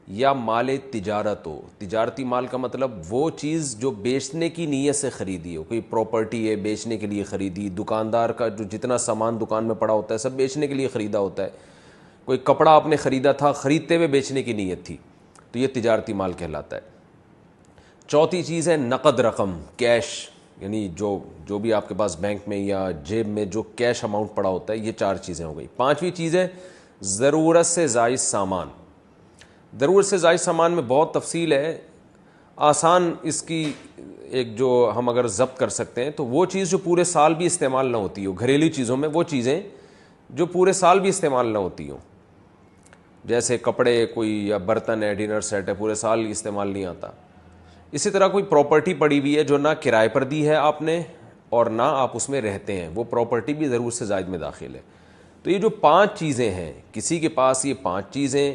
یا مال تجارت ہو. تجارتی مال کا مطلب وہ چیز جو بیچنے کی نیت سے خریدی ہو. کوئی پراپرٹی ہے بیچنے کے لیے خریدی, دکاندار کا جو جتنا سامان دکان میں پڑا ہوتا ہے سب بیچنے کے لیے خریدا ہوتا ہے. کوئی کپڑا آپ نے خریدا تھا, خریدتے ہوئے بیچنے کی نیت تھی, تو یہ تجارتی مال کہلاتا ہے. چوتھی چیز ہے نقد رقم, کیش, یعنی جو بھی آپ کے پاس بینک میں یا جیب میں جو کیش اماؤنٹ پڑا ہوتا ہے. یہ چار چیزیں ہو گئی. پانچویں چیز ہے ضرورت سے زائد سامان. ضرورت سے زائد سامان میں بہت تفصیل ہے, آسان اس کی ایک جو ہم اگر ضبط کر سکتے ہیں تو وہ چیز جو پورے سال بھی استعمال نہ ہوتی ہو. گھریلو چیزوں میں وہ چیزیں جو پورے سال بھی استعمال نہ ہوتی ہوں, جیسے کپڑے کوئی یا برتن ہے, ڈنر سیٹ ہے, پورے سال استعمال نہیں آتا. اسی طرح کوئی پراپرٹی پڑی ہوئی ہے جو نہ کرائے پر دی ہے آپ نے اور نہ آپ اس میں رہتے ہیں, وہ پراپرٹی بھی ضرورت سے زائد میں داخل ہے. تو یہ جو پانچ چیزیں ہیں, کسی کے پاس یہ پانچ چیزیں,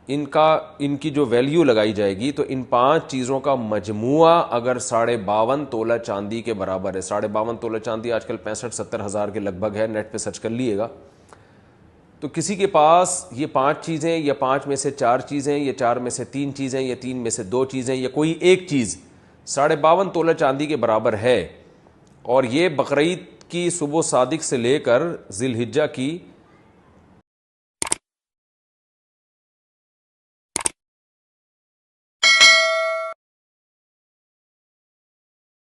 ان کی جو ویلیو لگائی جائے گی تو ان پانچ چیزوں کا مجموعہ اگر 52.5 تولہ چاندی کے برابر ہے. 52.5 تولہ چاندی آج کل 65-70 ہزار کے لگ بھگ ہے, نیٹ پہ سرچ کر لیے گا. تو کسی کے پاس یہ پانچ چیزیں, یا پانچ میں سے چار چیزیں, یا چار میں سے تین چیزیں, یا تین میں سے دو چیزیں, یا کوئی ایک چیز 52.5 تولہ چاندی کے برابر ہے, اور یہ بقرعید کی صبح صادق سے لے کر ذی الحجہ کی